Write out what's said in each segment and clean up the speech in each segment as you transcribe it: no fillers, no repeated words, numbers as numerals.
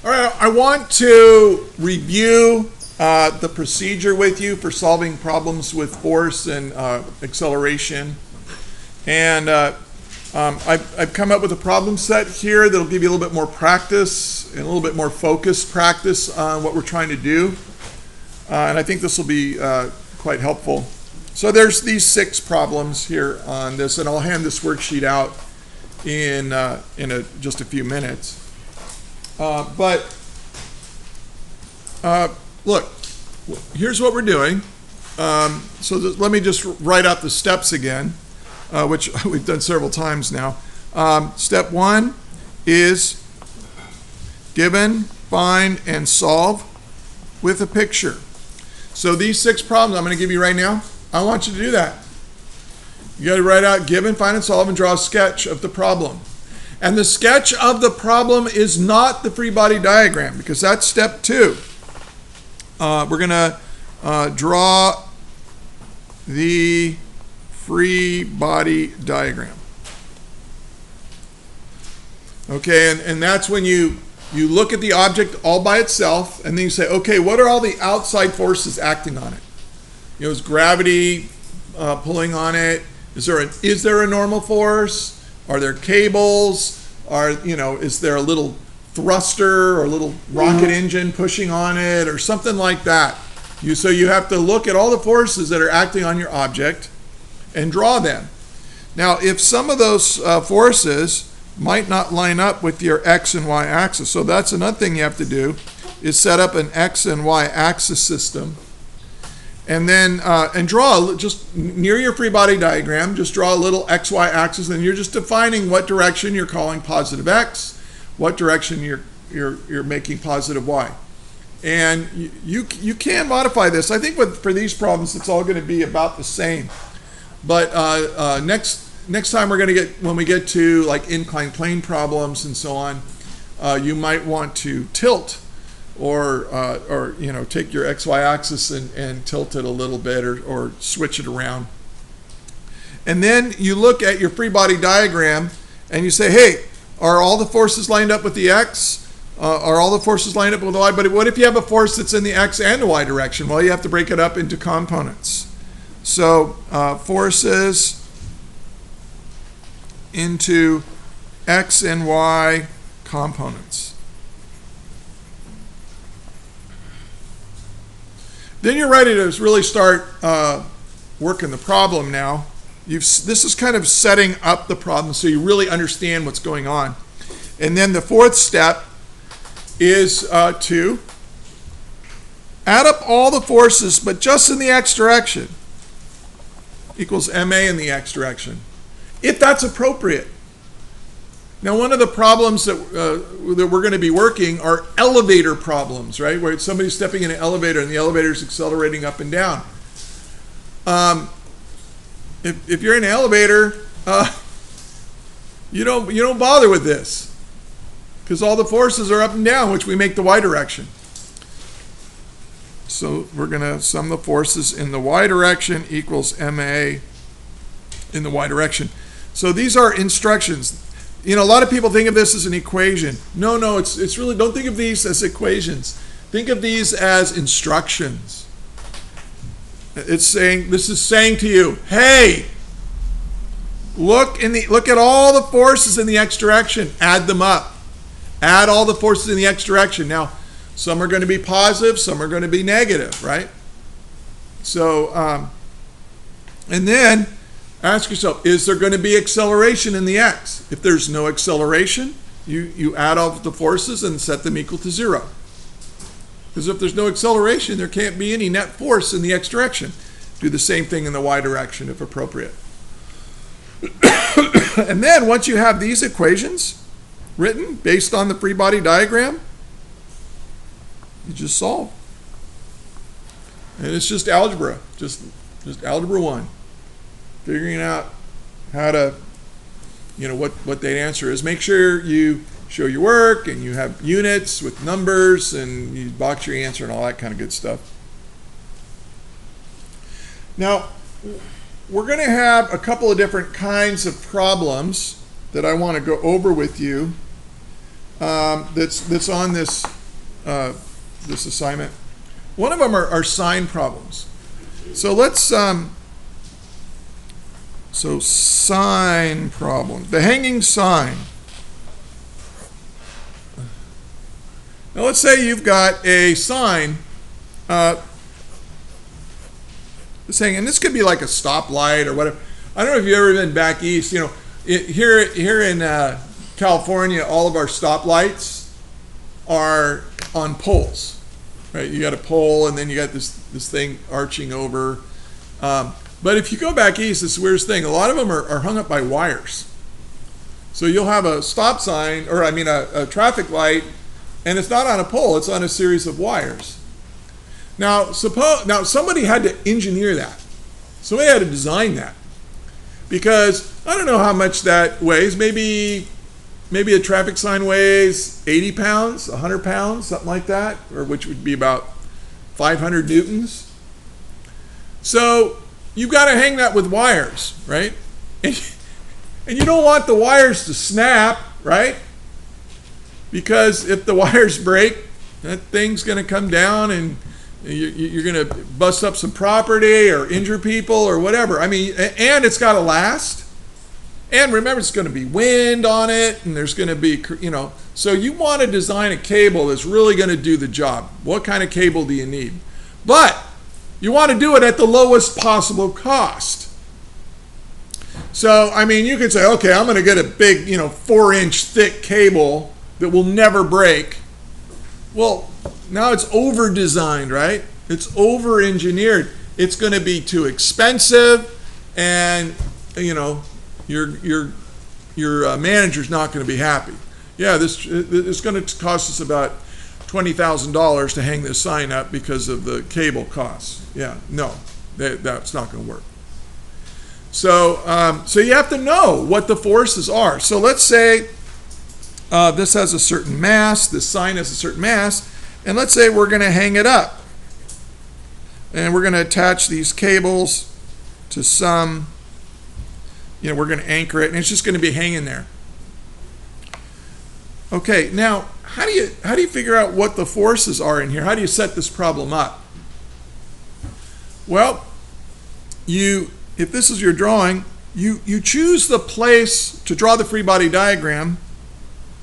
All right, I want to review the procedure with you for solving problems with force and acceleration. And I've come up with a problem set here that'll give you a little bit more practice and a little bit more focused practice on what we're trying to do. And I think this will be quite helpful. So there's these 6 problems here on this, and I'll hand this worksheet out in just a few minutes. Look, here's what we're doing. Let me just write out the steps again, which we've done several times now. Step 1 is given, find, and solve with a picture. So these 6 problems I'm going to give you right now, I want you to do that. You got to write out given, find, and solve, and draw a sketch of the problem. And the sketch of the problem is not the free body diagram, because that's step 2. We're going to draw the free body diagram. Okay, and that's when you look at the object all by itself, and then you say, okay, what are all the outside forces acting on it? You know, is gravity pulling on it? Is there a normal force? Are there cables? Is there a little thruster or a little rocket engine pushing on it or something like that? So you have to look at all the forces that are acting on your object and draw them. Now, if some of those forces might not line up with your x and y axis, so that's another thing you have to do, is set up an x and y axis system. And then draw, just near your free body diagram, just draw a little XY axis, and you're just defining what direction you're calling positive X, what direction you're making positive Y. And you can modify this. I think for these problems, it's all going to be about the same. But next time when we get to like inclined plane problems and so on, you might want to tilt or take your XY axis and tilt it a little bit or switch it around. And then you look at your free body diagram and you say, hey, are all the forces lined up with the X? Are all the forces lined up with the Y? But what if you have a force that's in the X and the Y direction? Well, you have to break it up into components. So forces into X and Y components. Then you're ready to really start working the problem now. This is kind of setting up the problem so you really understand what's going on. And then the 4th step is to add up all the forces, but just in the x direction, equals ma in the x direction, if that's appropriate. Now, one of the problems that we're going to be working are elevator problems, right? Where somebody's stepping in an elevator and the elevator is accelerating up and down. If you're in an elevator, you don't bother with this because all the forces are up and down, which we make the y direction. So we're going to sum the forces in the y direction equals ma in the y direction. So these are instructions. A lot of people think of this as an equation. No, it's really, don't think of these as equations. Think of these as instructions. This is saying to you, hey, look at all the forces in the x direction, add them up. Add all the forces in the x direction. Now, some are going to be positive, some are going to be negative, right? So, and then ask yourself, is there going to be acceleration in the x? If there's no acceleration, you add all the forces and set them equal to 0. Because if there's no acceleration, there can't be any net force in the x direction. Do the same thing in the y direction if appropriate. And then once you have these equations written based on the free body diagram, you just solve. And it's just algebra, just algebra 1. Figuring out how to, what the answer is. Make sure you show your work and you have units with numbers and you box your answer and all that kind of good stuff. Now, we're going to have a couple of different kinds of problems that I want to go over with you that's on this this assignment. One of them are sign problems. So let's so sign problem. The hanging sign. Now let's say you've got a sign saying, and this could be like a stoplight or whatever. I don't know if you've ever been back east. You know, here in California, all of our stoplights are on poles, right? You got a pole, and then you got this thing arching over. But if you go back east, it's the weirdest thing. A lot of them are hung up by wires. So you'll have a stop sign, or I mean a traffic light, and it's not on a pole, it's on a series of wires. Now somebody had to engineer that. Somebody had to design that. Because I don't know how much that weighs. Maybe a traffic sign weighs 80 pounds, 100 pounds, something like that, or which would be about 500 newtons. So you've got to hang that with wires, right? And you don't want the wires to snap, right? Because if the wires break, that thing's going to come down and you're going to bust up some property or injure people or whatever. I mean, and it's got to last. And remember, it's going to be wind on it, and there's going to be, you know, so you want to design a cable that's really going to do the job. What kind of cable do you need? But you want to do it at the lowest possible cost. So, I mean, you could say, okay, I'm going to get a big, 4-inch thick cable that will never break. Well, now it's over-designed, right? It's over-engineered. It's going to be too expensive, and, your manager's not going to be happy. Yeah, it's going to cost us about $20,000 to hang this sign up because of the cable costs. Yeah, no, that's not going to work. So you have to know what the forces are. So let's say this has a certain mass, this sign has a certain mass, and let's say we're going to hang it up. And we're going to attach these cables to some, we're going to anchor it, and it's just going to be hanging there. Okay, now how do you figure out what the forces are in here? How do you set this problem up? Well, if this is your drawing, you choose the place to draw the free body diagram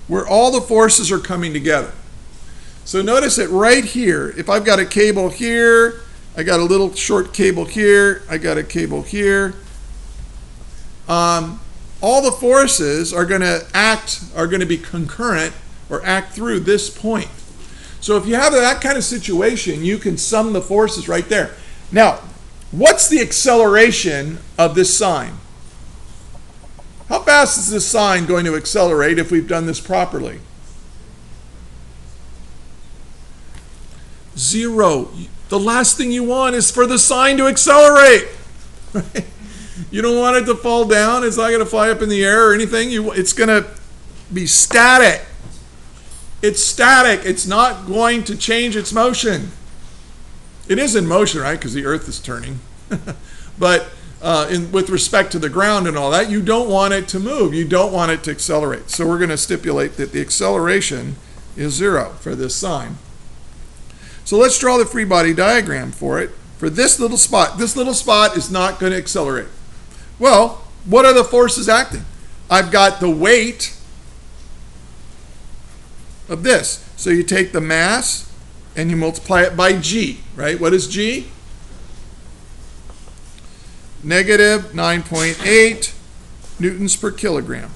where all the forces are coming together. So notice that right here, if I've got a cable here, I got a little short cable here, I got a cable here, all the forces are going to be concurrent or act through this point. So if you have that kind of situation, you can sum the forces right there. Now, what's the acceleration of this sign? How fast is this sign going to accelerate if we've done this properly? 0. The last thing you want is for the sign to accelerate. Right? You don't want it to fall down. It's not going to fly up in the air or anything. It's going to be static. It's static. It's not going to change its motion. It is in motion, right? Because the earth is turning. But with respect to the ground and all that, you don't want it to move. You don't want it to accelerate. So we're going to stipulate that the acceleration is 0 for this sign. So let's draw the free body diagram for it. For this little spot is not going to accelerate. Well, what are the forces acting? I've got the weight of this. So you take the mass and you multiply it by g, right? What is g? Negative 9.8 newtons per kilogram.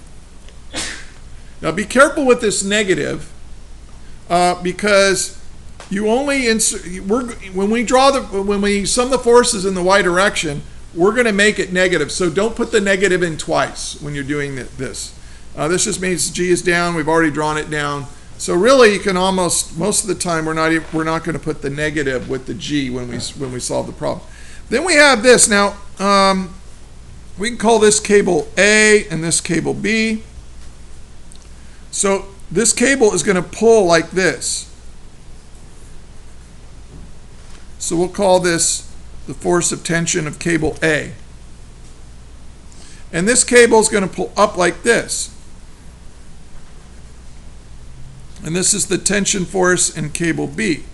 Now be careful with this negative because you only insert, when we sum the forces in the y direction, we're going to make it negative. So don't put the negative in twice when you're doing this. This just means g is down. We've already drawn it down. So really, you can most of the time we're not going to put the negative with the g when we solve the problem. Then we have this. Now we can call this cable A and this cable B. So this cable is going to pull like this. So we'll call this the force of tension of cable A. And this cable is going to pull up like this. And this is the tension force in cable B.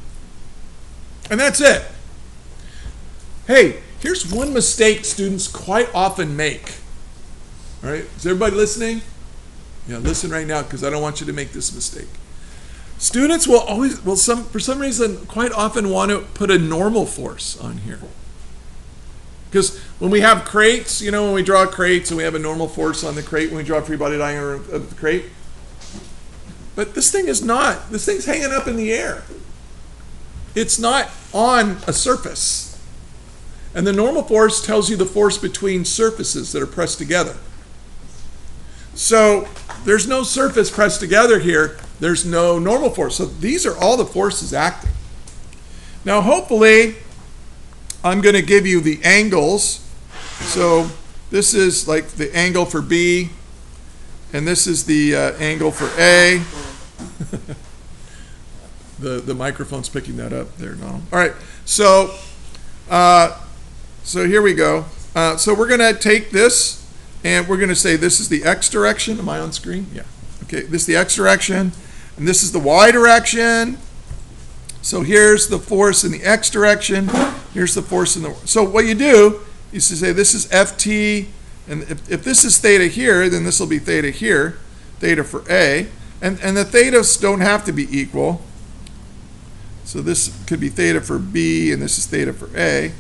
And that's it. Hey, here's one mistake students quite often make. All right, is everybody listening? Yeah, listen right now because I don't want you to make this mistake. Students will always, for some reason, quite often want to put a normal force on here. Because when we have crates, you know, when we draw crates and we have a normal force on the crate when we draw a free body diagram of the crate. But this thing is not. This thing's hanging up in the air. It's not on a surface. And the normal force tells you the force between surfaces that are pressed together. So there's no surface pressed together here. There's no normal force. So these are all the forces acting. Now hopefully I'm going to give you the angles. So this is like the angle for B, and this is the angle for A. The microphone's picking that up there, Donald. All right, so here we go. So we're going to take this, and we're going to say this is the x direction. Am I on screen? Yeah. Okay, this is the x direction, and this is the y direction. So here's the force in the x direction. Here's the force in the... So what you do is to say this is Ft, and if this is theta here, then this will be theta here, theta for A. And the thetas don't have to be equal. So this could be theta for B, and this is theta for A.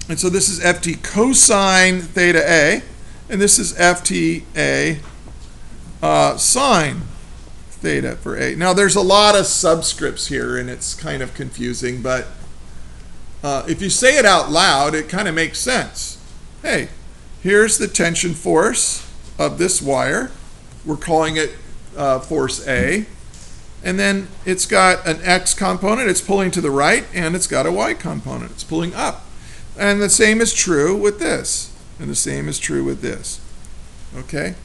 And so this is Ft cosine theta A, and this is Ft A sine theta for A. Now there's a lot of subscripts here, and it's kind of confusing, but if you say it out loud, it kind of makes sense. Hey, here's the tension force of this wire. We're calling it force A. And then it's got an X component, it's pulling to the right, and it's got a Y component, it's pulling up. And the same is true with this, and the same is true with this. Okay?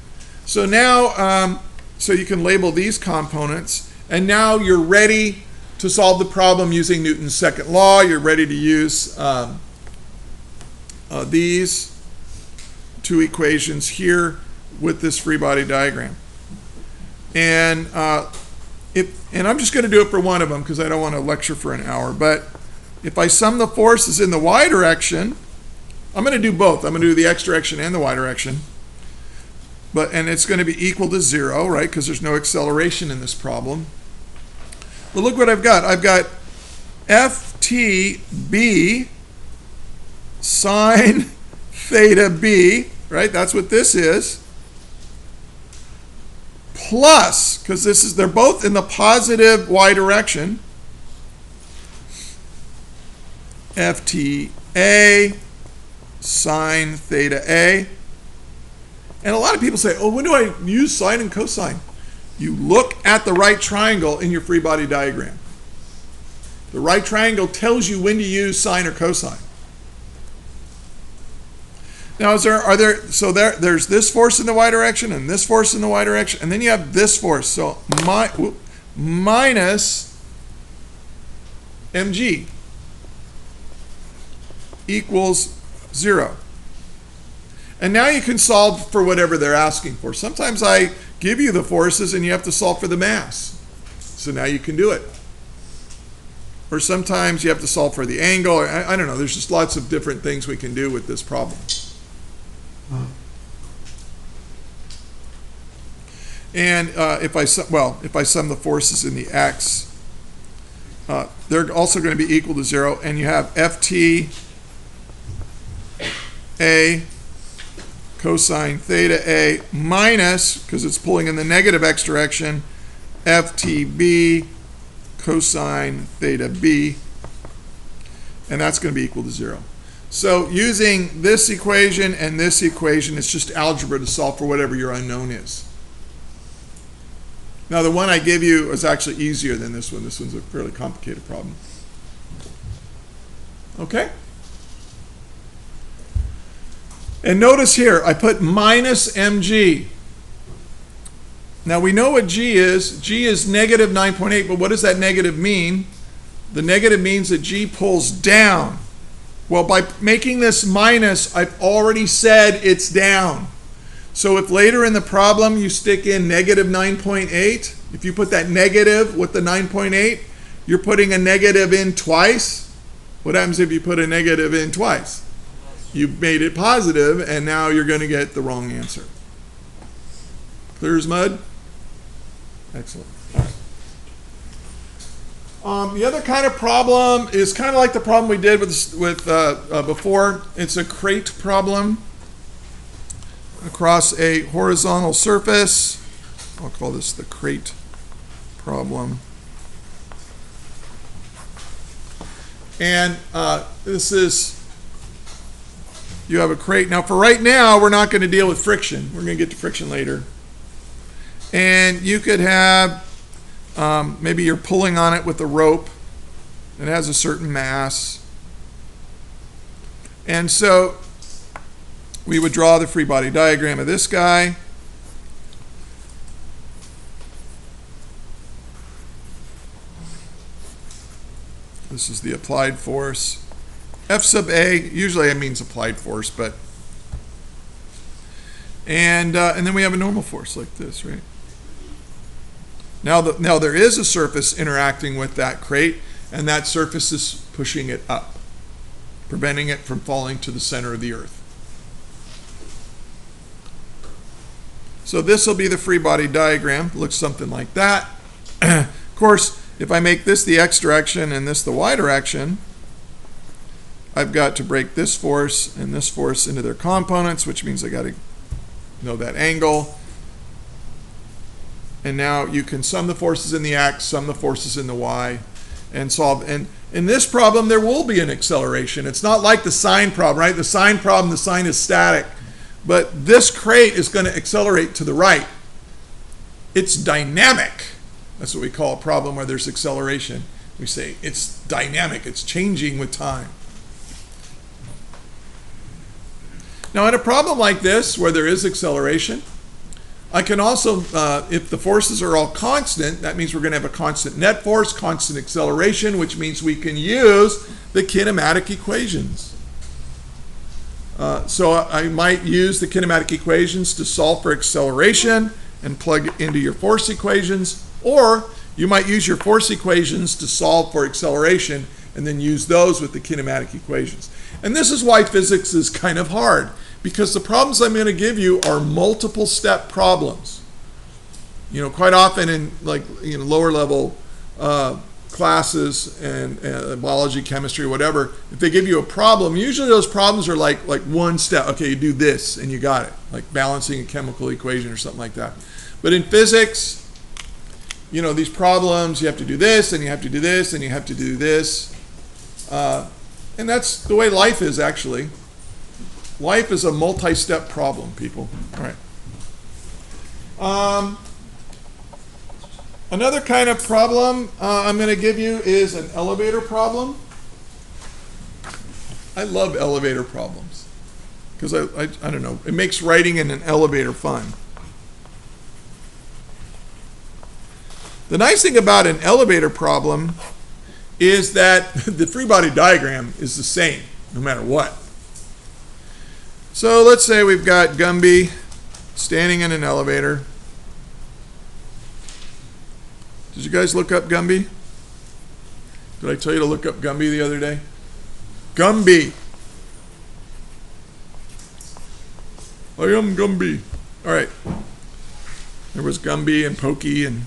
So now, so you can label these components, and now you're ready to solve the problem using Newton's second law. You're ready to use these two equations here with this free body diagram. And I'm just going to do it for one of them because I don't want to lecture for an hour. But if I sum the forces in the y direction, I'm going to do both. I'm going to do the x direction and the y direction. And it's going to be equal to 0, right? Because there's no acceleration in this problem. But look what I've got. I've got FTB sine theta B, right? That's what this is. Plus, because they're both in the positive y direction, FTA sine theta A. And a lot of people say, oh, when do I use sine and cosine? You look at the right triangle in your free body diagram. The right triangle tells you when to use sine or cosine. Now, there's this force in the y direction and this force in the y direction, and then you have this force. So minus mg equals 0. And now you can solve for whatever they're asking for. Sometimes I give you the forces and you have to solve for the mass. So now you can do it. Or sometimes you have to solve for the angle. I don't know. There's just lots of different things we can do with this problem. And if I sum the forces in the x, they're also going to be equal to 0. And you have Ft A cosine theta A minus, because it's pulling in the negative x direction, FTB cosine theta B, and that's going to be equal to 0. So using this equation and this equation, it's just algebra to solve for whatever your unknown is. Now the one I give you is actually easier than this one. This one's a fairly complicated problem. Okay? And notice here, I put minus mg. Now we know what g is. G is negative 9.8, but what does that negative mean? The negative means that g pulls down. Well, by making this minus, I've already said it's down. So if later in the problem you stick in negative 9.8, if you put that negative with the 9.8, you're putting a negative in twice. What happens if you put a negative in twice? You've made it positive, and now you're going to get the wrong answer. Clear as mud? Excellent. All right. The other kind of problem is kind of like the problem we did with before. It's a crate problem across a horizontal surface. I'll call this the crate problem. And this is, you have a crate. Now for right now, we're not going to deal with friction. We're going to get to friction later. And you could have, maybe you're pulling on it with a rope. It has a certain mass. And so we would draw the free body diagram of this guy. This is the applied force. F sub A, usually it means applied force, but, and then we have a normal force like this, right? Now there is a surface interacting with that crate, and that surface is pushing it up, preventing it from falling to the center of the earth. So this will be the free body diagram. It looks something like that. Of course, if I make this the x direction and this the y direction, I've got to break this force and this force into their components, which means I got to know that angle. And now you can sum the forces in the x, sum the forces in the y, and solve. And in this problem, there will be an acceleration. It's not like the sine problem, right? The sine problem, the sine is static. But this crate is going to accelerate to the right. It's dynamic. That's what we call a problem where there's acceleration. We say it's dynamic. It's changing with time. Now, in a problem like this, where there is acceleration, I can also, if the forces are all constant, that means we're going to have a constant net force, constant acceleration, which means we can use the kinematic equations. So I might use the kinematic equations to solve for acceleration and plug into your force equations, or you might use your force equations to solve for acceleration and then use those with the kinematic equations. And this is why physics is kind of hard, because the problems I'm going to give you are multiple step problems. You know, quite often in lower level classes and biology, chemistry, whatever, if they give you a problem, usually those problems are like one step. Okay, you do this and you got it, like balancing a chemical equation or something like that. But in physics, you know, these problems, you have to do this and you have to do this and you have to do this. And that's the way life is, actually. Life is a multi-step problem, people. All right. Another kind of problem I'm going to give you is an elevator problem. I love elevator problems because I don't know, it makes writing in an elevator fun. The nice thing about an elevator problem is that the free body diagram is the same no matter what. So let's say we've got Gumby standing in an elevator. Did you guys look up Gumby? Did I tell you to look up Gumby the other day? Gumby. I am Gumby. All right. There was Gumby and Pokey, and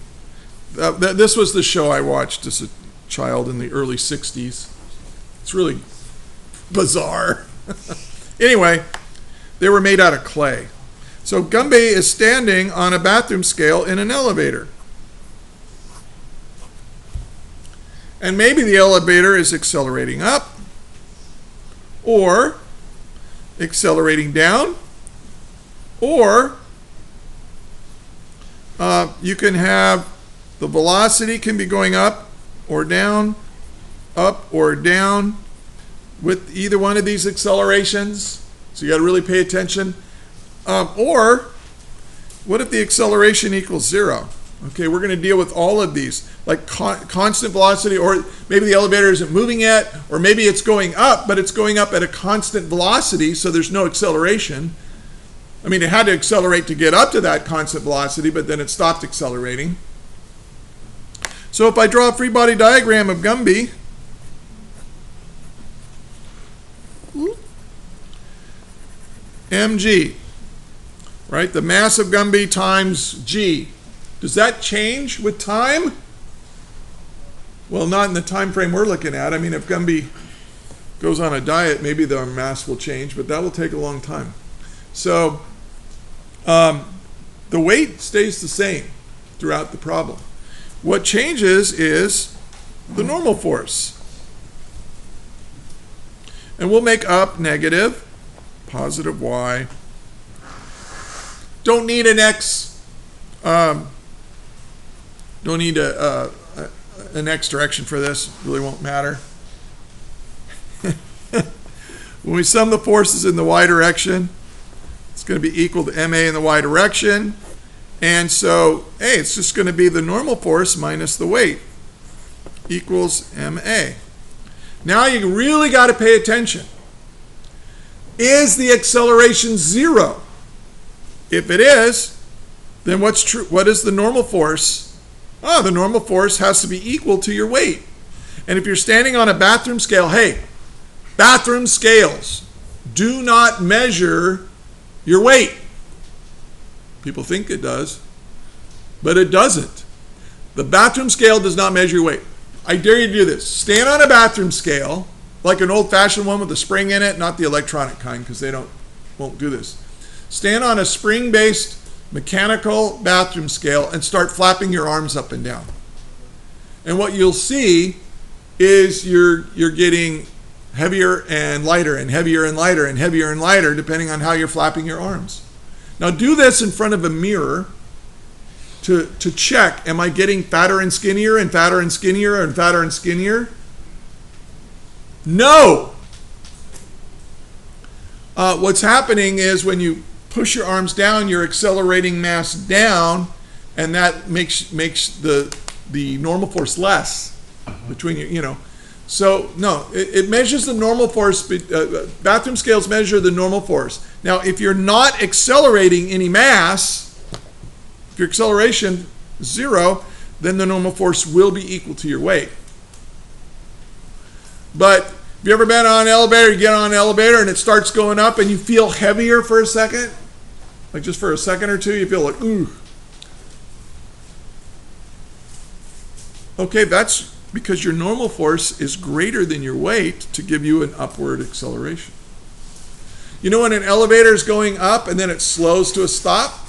this was the show I watched as a child in the early 60s. It's really bizarre. Anyway, they were made out of clay. So Gumby is standing on a bathroom scale in an elevator. And maybe the elevator is accelerating up or accelerating down, or you can have the velocity can be going up or down with either one of these accelerations. So you got to really pay attention. Or what if the acceleration equals 0? Okay, we're going to deal with all of these, like constant velocity, or maybe the elevator isn't moving yet, or maybe it's going up, but it's going up at a constant velocity, so there's no acceleration. I mean, it had to accelerate to get up to that constant velocity, but then it stopped accelerating. So if I draw a free body diagram of Gumby, mg, right? The mass of Gumby times g. Does that change with time? Well, not in the time frame we're looking at. I mean, if Gumby goes on a diet, maybe the mass will change, but that will take a long time. So the weight stays the same throughout the problem. What changes is the normal force. And we'll make up negative, positive y. Don't need an x. Don't need an x direction for this. Really won't matter. When we sum the forces in the y direction, it's going to be equal to ma in the y direction. And so, hey, it's just going to be the normal force minus the weight equals ma. Now you really got to pay attention. Is the acceleration 0? If it is, then what's true? What is the normal force? Oh, the normal force has to be equal to your weight. And if you're standing on a bathroom scale, hey, bathroom scales do not measure your weight. People think it does, but it doesn't. The bathroom scale does not measure your weight. I dare you to do this. Stand on a bathroom scale, like an old-fashioned one with a spring in it, not the electronic kind, because they won't do this. Stand on a spring-based mechanical bathroom scale and start flapping your arms up and down. And what you'll see is you're getting heavier and lighter and heavier and lighter and heavier and lighter depending on how you're flapping your arms. Now do this in front of a mirror to check, am I getting fatter and skinnier and fatter and skinnier and fatter and skinnier? No! What's happening is when you push your arms down, you're accelerating mass down, and that makes the normal force less between you know. So no, it measures the normal force. Bathroom scales measure the normal force. Now, if you're not accelerating any mass, if your acceleration is 0, then the normal force will be equal to your weight. But have you ever been on an elevator? You get on an elevator and it starts going up and you feel heavier for a second? Like just for a second or two, you feel like, ooh. Okay, that's because your normal force is greater than your weight to give you an upward acceleration. You know when an elevator is going up and then it slows to a stop?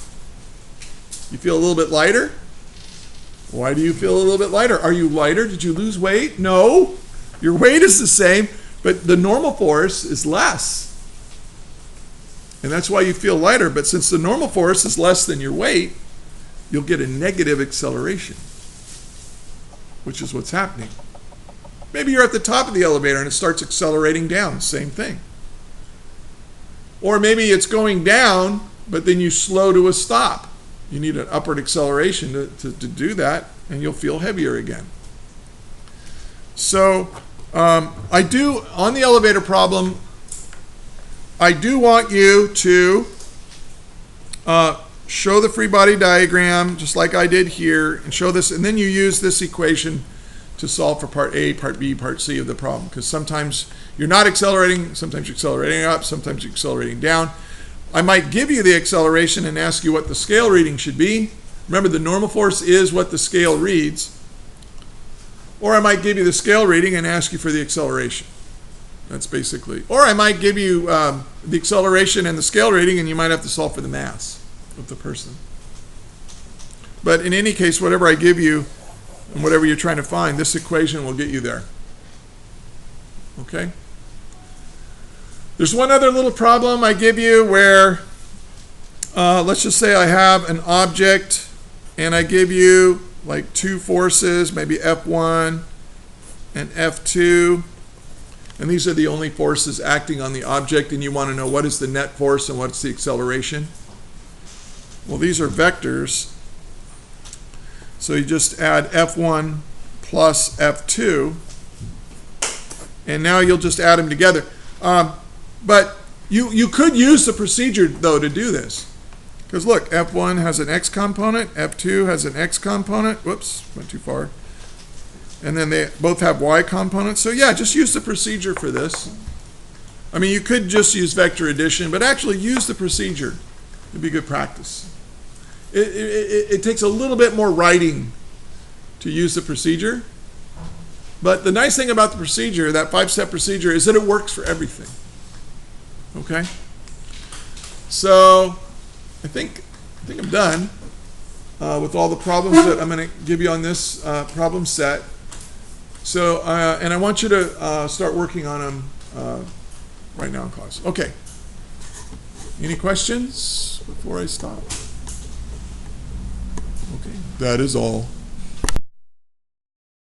You feel a little bit lighter? Why do you feel a little bit lighter? Are you lighter? Did you lose weight? No. Your weight is the same, but the normal force is less. And that's why you feel lighter. But since the normal force is less than your weight, you'll get a negative acceleration, which is what's happening. Maybe you're at the top of the elevator and it starts accelerating down. Same thing. Or maybe it's going down, but then you slow to a stop. You need an upward acceleration to do that, and you'll feel heavier again. So I do, on the elevator problem, I do want you to show the free body diagram, just like I did here, and show this, and then you use this equation to solve for part A, part B, part C of the problem, because sometimes you're not accelerating, sometimes you're accelerating up, sometimes you're accelerating down. I might give you the acceleration and ask you what the scale reading should be. Remember, the normal force is what the scale reads. Or I might give you the scale reading and ask you for the acceleration. That's basically, or I might give you the acceleration and the scale reading, and you might have to solve for the mass of the person. But in any case, whatever I give you and whatever you're trying to find, this equation will get you there. Okay? There's one other little problem I give you where, let's just say I have an object and I give you like two forces, maybe F1 and F2, and these are the only forces acting on the object, and you want to know what is the net force and what's the acceleration. Well, these are vectors, so you just add F1 plus F2, and now you'll just add them together. But You could use the procedure, though, to do this. Because look, F1 has an X component, F2 has an X component. Whoops, went too far. And then they both have Y components. So yeah, just use the procedure for this. I mean, you could just use vector addition, but actually use the procedure. It'd be good practice. It takes a little bit more writing to use the procedure. But the nice thing about the procedure, that 5-step procedure, is that it works for everything. Okay? So I think I'm done with all the problems that I'm going to give you on this problem set. So, and I want you to start working on them right now in class. Okay. Any questions before I stop? Okay. That is all.